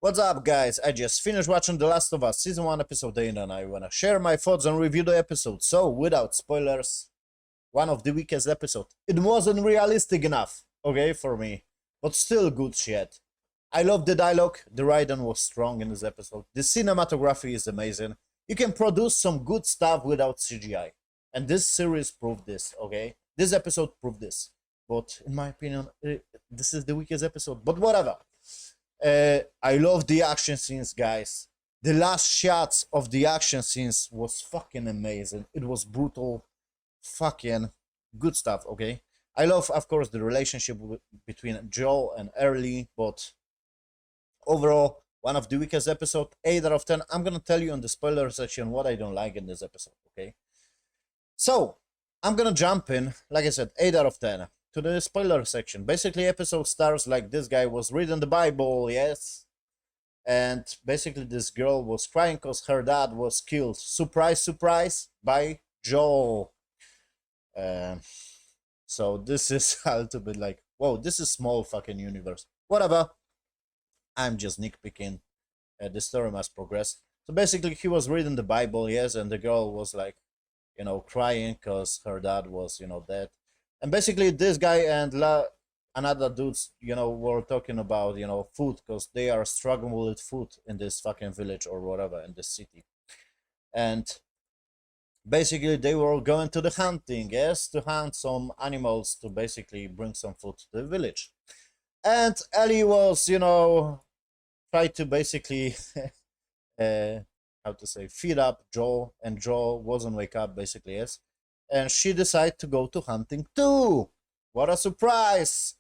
What's up, guys? I just finished watching The Last of Us Season 1 Episode 8 and I wanna share my thoughts and review the episode. So, without spoilers, one of the weakest episodes. It wasn't realistic enough, okay, for me, but still good shit. I love the dialogue, the writing was strong in this episode, the cinematography is amazing. You can produce some good stuff without CGI. And this series proved this, okay? This episode proved this. But in my opinion, this is the weakest episode, but whatever. I love the action scenes, guys. The last shots of the action scenes was fucking amazing. It was brutal, fucking good stuff, okay? I love, of course, the relationship between Joel and Ellie, but overall, one of the weakest episode, 8 out of 10. I'm gonna tell you in the spoiler section what I don't like in this episode, okay? So, I'm gonna jump in, like I said, 8 out of 10. To the spoiler section. Basically, episode starts like this guy was reading the Bible, yes, and basically this girl was crying because her dad was killed. Surprise, surprise, by Joel. So this is a little bit like, whoa, this is small fucking universe. Whatever. I'm just nitpicking. The story must progress. So basically, he was reading the Bible, yes, and the girl was like, crying because her dad was, dead. And basically, this guy and another dudes, were talking about, food because they are struggling with food in this fucking village or whatever in this city. And basically, they were going to the hunting, yes, to hunt some animals to basically bring some food to the village. And Ellie was, try to basically, feed up Joel, and Joel wasn't wake up, basically, yes. And she decided to go to hunting too. What a surprise!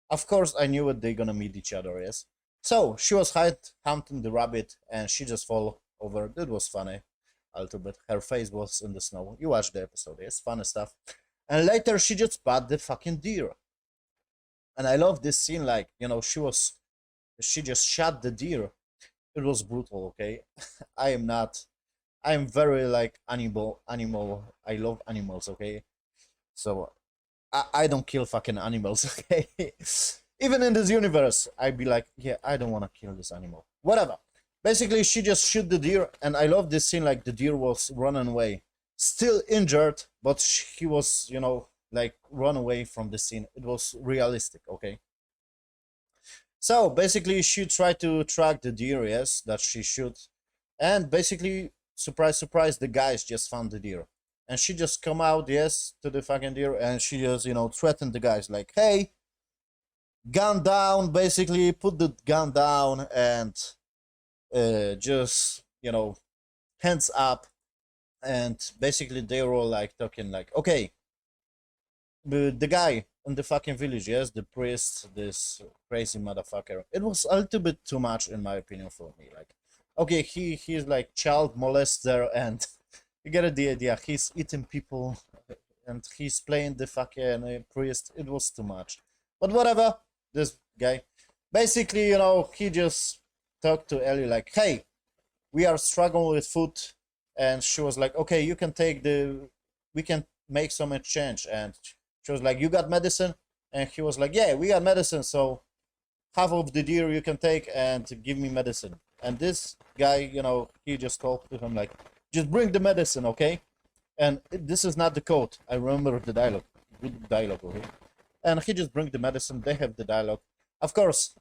Of course, I knew it, they're gonna meet each other, yes. So, she was hunting the rabbit, and she just fell over. It was funny, a little bit. Her face was in the snow. You watched the episode, yes, funny stuff. And later, she just bought the fucking deer. And I love this scene, like, she just shot the deer. It was brutal, okay? I'm very like animal. I love animals, okay? So I don't kill fucking animals, okay? Even in this universe, I'd be like, yeah, I don't want to kill this animal. Whatever. Basically, she just shoot the deer, and I love this scene, like the deer was running away. Still injured, but he was, like run away from the scene. It was realistic, okay? So basically, she tried to track the deer, yes, that she shot. And basically, surprise, surprise, the guys just found the deer. And she just come out, yes, to the fucking deer, and she just, threatened the guys, like, hey, gun down, basically, put the gun down, and just, hands up. And basically, they were all, like, talking, like, okay, the guy in the fucking village, yes, the priest, this crazy motherfucker, it was a little bit too much, in my opinion, for me, like, okay, he's like child molester, and you get the idea. He's eating people, and he's playing the fucking priest. It was too much, but whatever. This guy, basically, he just talked to Ellie like, "Hey, we are struggling with food," and she was like, "Okay, you can take we can make some exchange," and she was like, "You got medicine?" And he was like, "Yeah, we got medicine, so half of the deer you can take and give me medicine." And this guy, he just talked to him like, just bring the medicine, okay? And this is not the code. I remember the dialogue. Good dialogue, okay? And he just bring the medicine. They have the dialogue. Of course,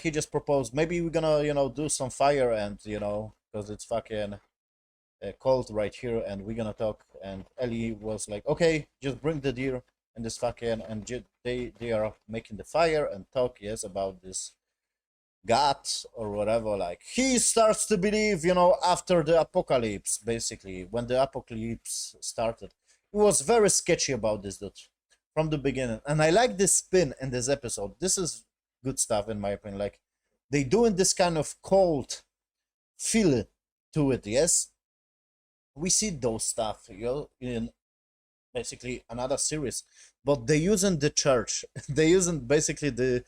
he just proposed, maybe we're gonna, do some fire and, because it's fucking cold right here and we're gonna talk. And Ellie was like, okay, just bring the deer and this fucking, and they are making the fire and talk, yes, about this God or whatever. Like, he starts to believe, after the apocalypse, basically, when the apocalypse started. It was very sketchy about this dude from the beginning. And I like this spin in this episode. This is good stuff, in my opinion. Like, they doing this kind of cold feel to it, yes? We see those stuff, in basically another series. But they using the church. They using basically the,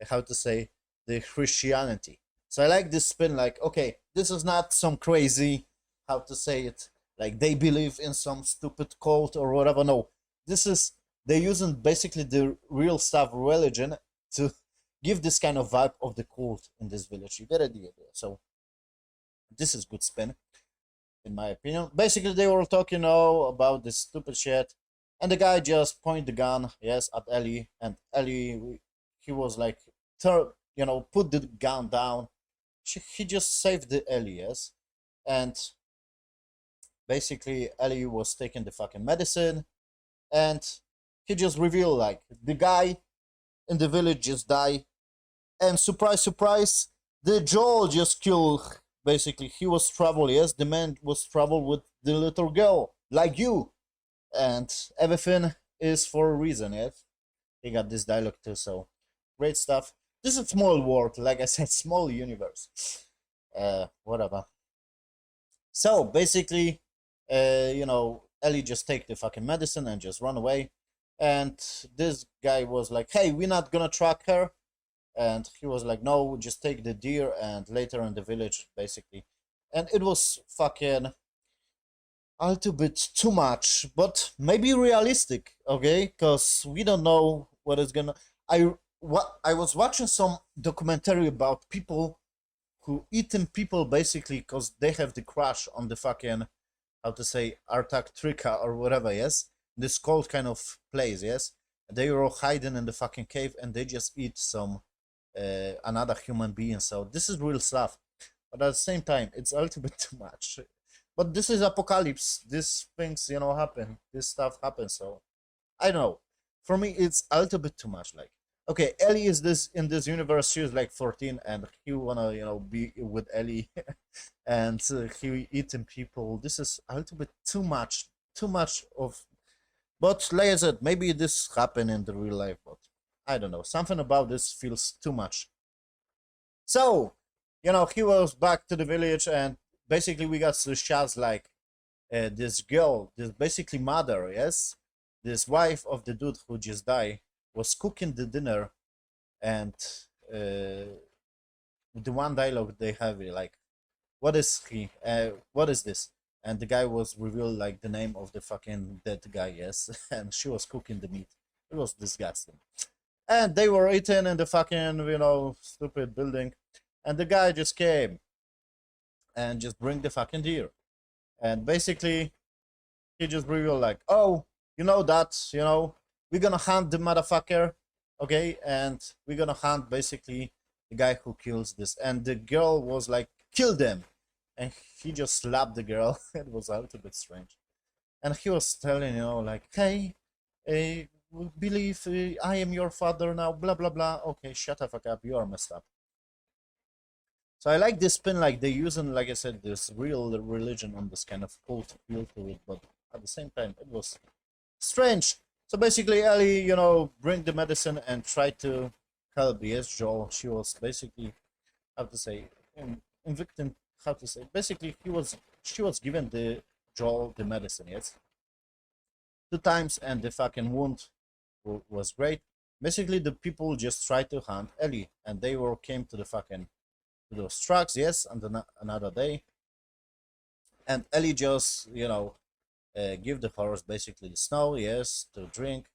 how to say, the Christianity. So I like this spin, like, okay, this is not some crazy, how to say it, like they believe in some stupid cult or whatever. No, this is, they're using basically the real stuff, religion, to give this kind of vibe of the cult in this village. You get the idea. So this is good spin, in my opinion. Basically, they were talking about this stupid shit, and the guy just pointed the gun, yes, at Ellie, and Ellie, he was like, put the gun down. He just saved the Ellie, yes, and basically Ellie was taking the fucking medicine, and he just revealed like the guy in the village just died, and surprise, surprise, the Joel just killed. Basically, he was trouble. Yes, the man was trouble with the little girl, like you, and everything is for a reason. Yes, he got this dialogue too. So great stuff. This is a small world, like I said, small universe. Whatever. So basically, Ellie just take the fucking medicine and just run away. And this guy was like, "Hey, we're not gonna track her." And he was like, "No, just take the deer." And later in the village, basically, and it was fucking a little bit too much, but maybe realistic, okay? Because we don't know what is gonna. I was watching some documentary about people who eaten people basically because they have the crush on the fucking, how to say, Antarctica or whatever, yes, this cold kind of place, yes. They were hiding in the fucking cave and they just eat some another human being. So this is real stuff, but at the same time, it's a little bit too much. But this is apocalypse. These things, happen. This stuff happens. So I don't know. For me, it's a little bit too much. Like, okay, Ellie is this in this universe. She was like 14, and he wanna, be with Ellie, and he eating people. This is a little bit too much. Too much of. But like I said, maybe this happened in the real life, but I don't know. Something about this feels too much. So, he was back to the village, and basically we got the shots like this girl, this basically mother, yes, this wife of the dude who just died, was cooking the dinner, and the one dialogue they have like, "What is he? What is this?" And the guy was revealed like the name of the fucking dead guy, yes, and she was cooking the meat. It was disgusting. And they were eating in the fucking, stupid building, and the guy just came and just bring the fucking deer, and basically he just revealed like, "Oh, we're gonna hunt the motherfucker, okay, and we're gonna hunt basically the guy who kills this." And the girl was like, "Kill them," and he just slapped the girl. It was a little bit strange, and he was telling, like, "Hey, believe I am your father now, blah blah blah." Okay, shut the fuck up, you are messed up. So I like this spin, like they using, like I said, this real religion on this kind of cult feel to it, but at the same time it was strange. So basically Ellie, bring the medicine and try to help, yes, Joel. She was basically, how to say, victim, how to say, basically she was given the Joel the medicine, yes, 2 times, and the fucking wound was great. Basically the people just tried to hunt Ellie, and they came to the fucking, to those trucks, yes, and another day, and Ellie just, give the horse basically the snow, yes, to drink,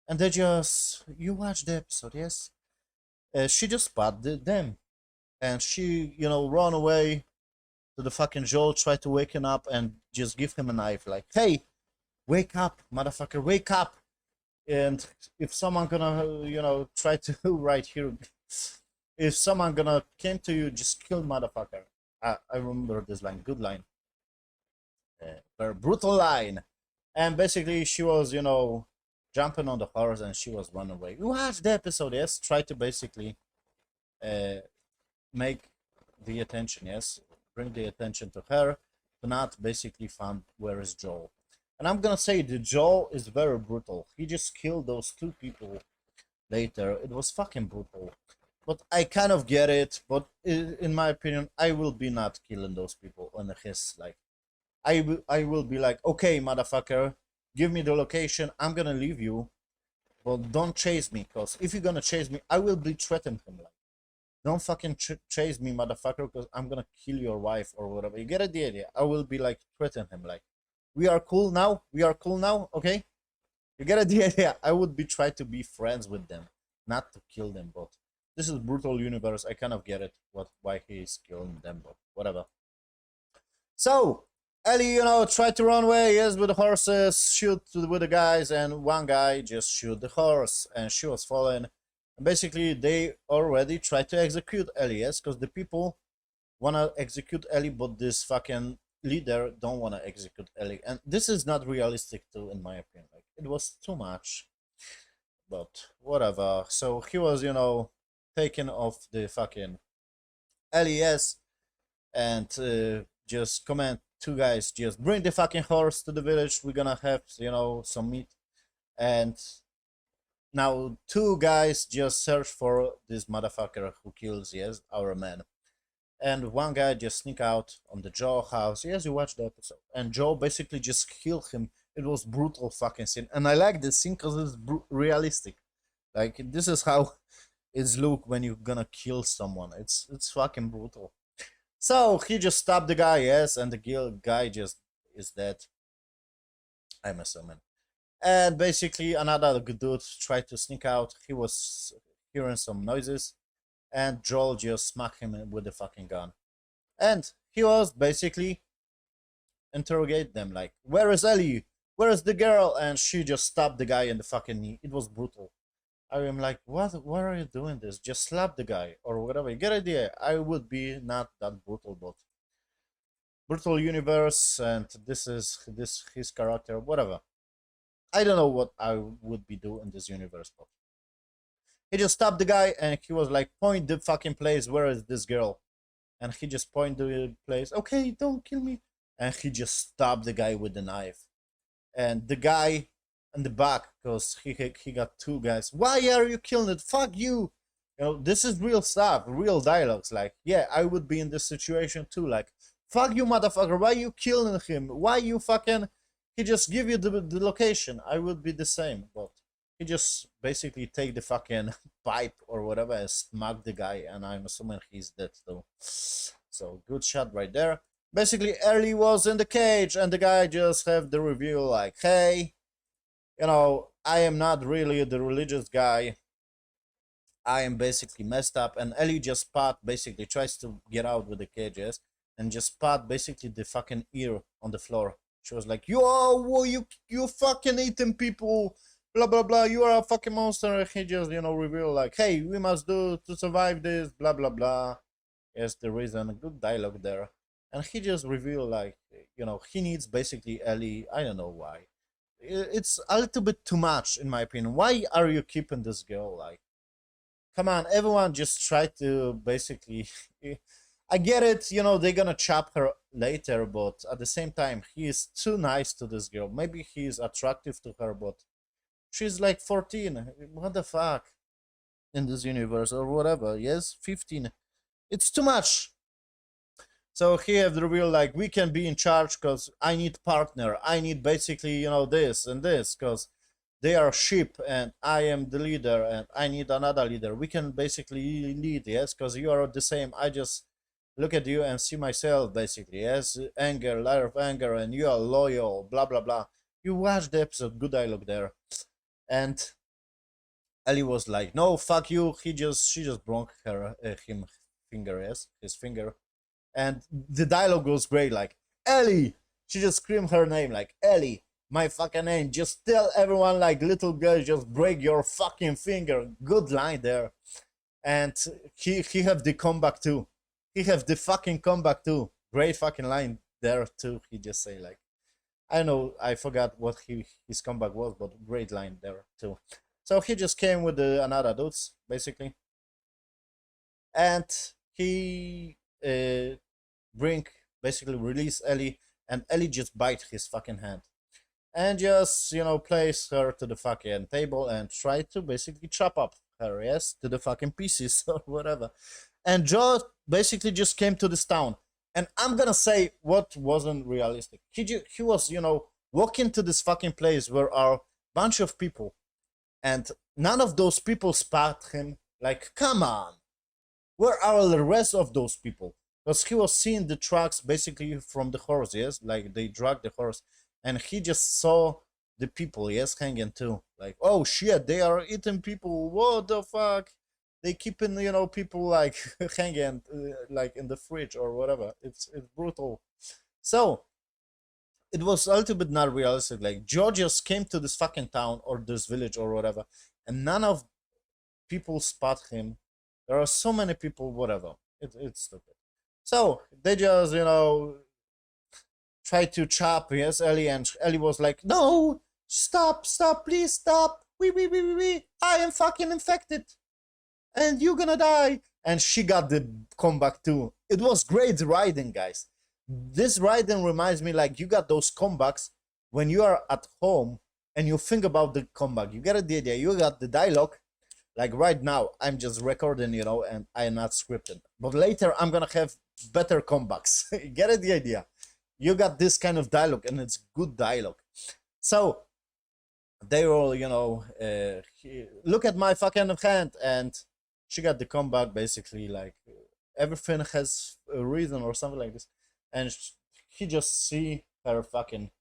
and they just, you watch the episode, yes, she just spotted them, and she, run away to the fucking Joel, try to wake him up, and just give him a knife, like, "Hey, wake up, motherfucker, wake up!" And if someone gonna, try to right here, if someone gonna came to you, just kill motherfucker. I remember this line, good line, very brutal line, and basically she was, jumping on the horse and she was running away. You watch the episode, yes, try to basically make the attention, yes, bring the attention to her, to not basically find where is Joel. And I'm gonna say the Joel is very brutal. He just killed those 2 people later. It was fucking brutal. But I kind of get it, but in my opinion, I will be not killing those people on his, like, I will be like, "Okay, motherfucker, give me the location, I'm gonna leave you, but don't chase me, because if you're gonna chase me, I will be threatening him, like, don't fucking chase me, motherfucker, because I'm gonna kill your wife or whatever." You get the idea? I will be like threatening him, like, we are cool now, okay? You get the idea? I would be trying to be friends with them, not to kill them, but This is brutal universe. I kind of get it. Why he is killing them, but whatever. So Ellie, tried to run away, yes, with the horses, shoot with the guys, and one guy just shoot the horse, and she was falling. And basically, they already tried to execute Ellie, yes, because the people wanna execute Ellie, but this fucking leader don't wanna execute Ellie, and this is not realistic too, in my opinion. Like, it was too much, but whatever. So he was, taken off the fucking Ellie, yes, and just command two guys, just bring the fucking horse to the village. We're gonna have, some meat. And now two guys just search for this motherfucker who kills, yes, our man. And one guy just sneak out on the Joe house. Yes, you watched the episode. And Joe basically just killed him. It was brutal fucking scene. And I like this scene because it's realistic. Like, this is how it's look when you're gonna kill someone. It's fucking brutal. So he just stabbed the guy, yes, and the guy just is dead. I'm assuming. And basically, another dude tried to sneak out. He was hearing some noises, and Joel just smacked him with the fucking gun. And he was basically interrogate them like, "Where is Ellie? Where is the girl?" And she just stabbed the guy in the fucking knee. It was brutal. I am like, what? Why are you doing this? Just slap the guy or whatever. You get idea? I would be not that brutal, but brutal universe, and this is his character, whatever. I don't know what I would be doing in this universe, but he just stopped the guy and he was like, point the fucking place. Where is this girl? And he just pointed the place. Okay, don't kill me. And he just stabbed the guy with the knife. And the guy in the back, because he got two guys. Why are you killing it? Fuck you. This is real stuff, real dialogues. Like, yeah, I would be in this situation too. Like, fuck you, motherfucker. Why you killing him? Why you fucking... He just give you the location. I would be the same, but he just basically take the fucking pipe or whatever and smack the guy, and I'm assuming he's dead too. So good shot right there. Basically, Ellie was in the cage, and the guy just have the reveal like, hey, I am not really the religious guy. I am basically messed up, and Ellie just basically tries to get out with the cages, and just pat basically the fucking ear on the floor. She was like, you fucking eating people, blah blah blah, you are a fucking monster. And he just, reveal like, hey, we must do to survive this, blah blah blah. Yes, the reason, good dialogue there. And he just revealed like, he needs basically Ellie. I don't know why. It's a little bit too much in my opinion. Why are you keeping this girl? Like, come on, everyone just try to basically... I get it, they're gonna chop her later, but at the same time, he is too nice to this girl. Maybe he is attractive to her, but she's like 14. What the fuck? In this universe, or whatever. Yes, 15. It's too much. So he have the reveal like, we can be in charge because I need partner. I need basically, this and this, because they are sheep and I am the leader and I need another leader. We can basically lead, yes, because you are the same. I just look at you and see myself basically, yes, anger, lot of anger, and you are loyal, blah blah blah. You watch the episode, good dialogue there. And Ellie was like, no, fuck you. She just broke him finger, yes, his finger. And the dialogue was great, like, Ellie. She just screamed her name like, Ellie, my fucking name. Just tell everyone like, little girl, just break your fucking finger. Good line there. And he have the comeback too. He have the fucking comeback too. Great fucking line there too. He just say like, I know, I forgot what his comeback was, but great line there too. So he just came with another dudes basically, and he basically release Ellie, and Ellie just bite his fucking hand, and just place her to the fucking table and try to basically chop up her, yes, to the fucking pieces or whatever. And Joe basically just came to this town. And I'm gonna say what wasn't realistic. He was, walking to this fucking place where are a bunch of people. And none of those people spot him. Like, come on. Where are the rest of those people? Because he was seeing the tracks basically from the horse, yes? Like, they dragged the horse. And he just saw the people, yes, hanging too. Like, oh shit, they are eating people. What the fuck? they keeping, you know, people like hanging like in the fridge or whatever. It's brutal. So it was a little bit not realistic. Like Joe just came to this fucking town or this village or whatever, and none of people spot him. There are so many people, whatever. It's stupid. So they just, you know, try to chop, yes, Ellie, and Ellie was like, no, stop, stop, please stop. I am fucking infected. And you're gonna die. And she got the comeback too. It was great writing, guys. This writing reminds me like you got those comebacks when you are at home and you think about the comeback. You get the idea. You got the dialogue. Like right now, I'm just recording, you know, and I'm not scripted. But later, I'm gonna have better comebacks. Get it, the idea? You got this kind of dialogue, and it's good dialogue. So they all, you know, look at my fucking hand, and she got the comeback basically like everything has a reason or something like this, and he just see her fucking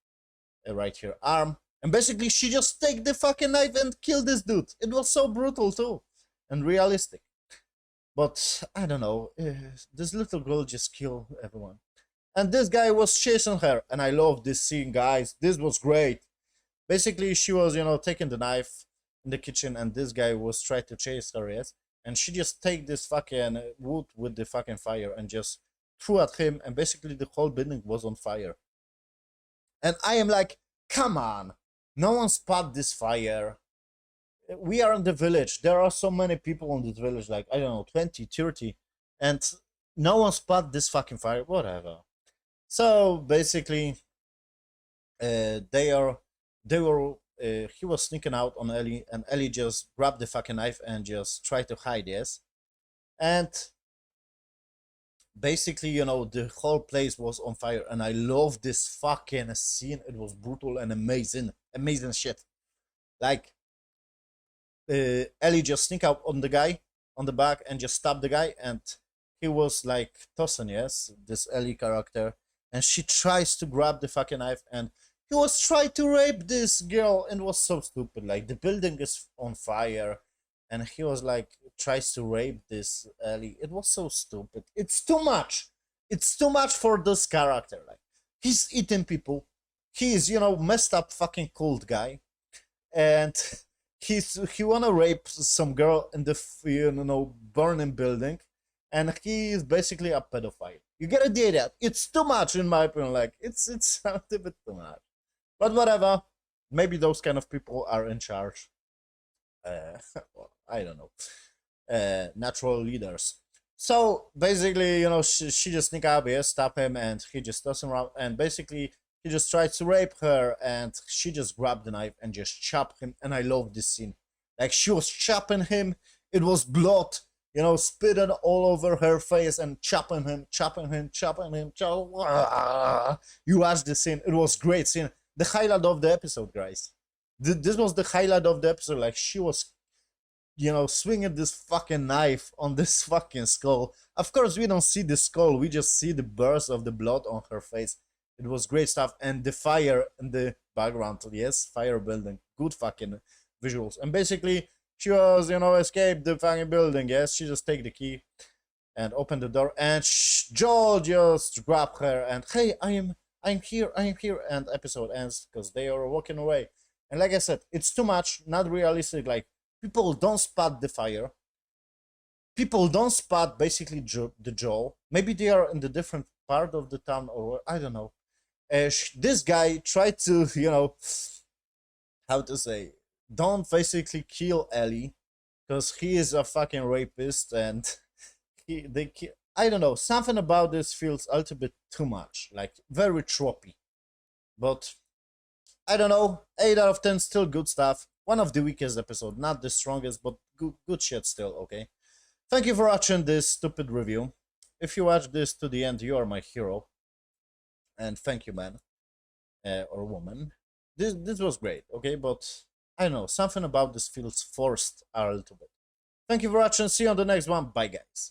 right here arm, and basically she just take the fucking knife and kill this dude. It was so brutal too, and realistic. But I don't know, this little girl just killed everyone, and this guy was chasing her, and I love this scene, guys. This was great. Basically, she was, you know, taking the knife in the kitchen, and this guy was trying to chase her, yes, and she just take this fucking wood with the fucking fire and just threw at him, and basically the whole building was on fire. And I am like, come on, no one spot this fire. We are in the village. There are so many people in this village, like, I don't know, 20, 30, and no one spot this fucking fire, whatever. So basically, they were he was sneaking out on Ellie, and Ellie just grabbed the fucking knife and just tried to hide, yes. And basically, you know, the whole place was on fire, and I love this fucking scene. It was brutal and amazing, amazing shit. Like, Ellie just sneak out on the guy on the back and just stab the guy, and he was like tossing, yes, this Ellie character, and she tries to grab the fucking knife, and he was trying to rape this girl, and was so stupid. Like the building is on fire, and he was like tries to rape this Ellie. It was so stupid. It's too much. It's too much for this character. Like he's eating people. He's, you know, messed up fucking cult guy, and he wanna rape some girl in the, you know, burning building, and he is basically a pedophile. You get the idea? It's too much in my opinion. Like it's a bit too much. But whatever. Maybe those kind of people are in charge. Well, I don't know. Natural leaders. So basically, you know, she just sneak up here, stop him, and he just doesn't run. And basically, he just tries to rape her, and she just grabbed the knife and just chopped him. And I love this scene. Like she was chopping him. It was blood, you know, spitting all over her face and chopping him. You watched the scene. It was great scene. The highlight of the episode, guys. This was the highlight of the episode. Like she was, you know, swinging this fucking knife on this fucking skull. Of course, we don't see the skull. We just see the burst of the blood on her face. It was great stuff. And the fire in the background. Yes, fire building. Good fucking visuals. And basically, she was, you know, escaped the fucking building. Yes, she just take the key and open the door. And Joel just grab her and, hey, I'm here, and episode ends because they are walking away. And like I said, it's too much, not realistic. Like people don't spot the fire. People don't spot basically the Joel. Maybe they are in the different part of the town, or I don't know. This guy tried to, you know, how to say, don't basically kill Ellie because he is a fucking rapist, and I don't know, something about this feels a little bit too much, like very tropey. But I don't know, 8 out of 10, still good stuff. One of the weakest episode, not the strongest, but good shit still, okay? Thank you for watching this stupid review. If you watch this to the end, you are my hero. And thank you, man. Or woman. This was great, okay? But I don't know, something about this feels forced a little bit. Thank you for watching, see you on the next one, bye guys.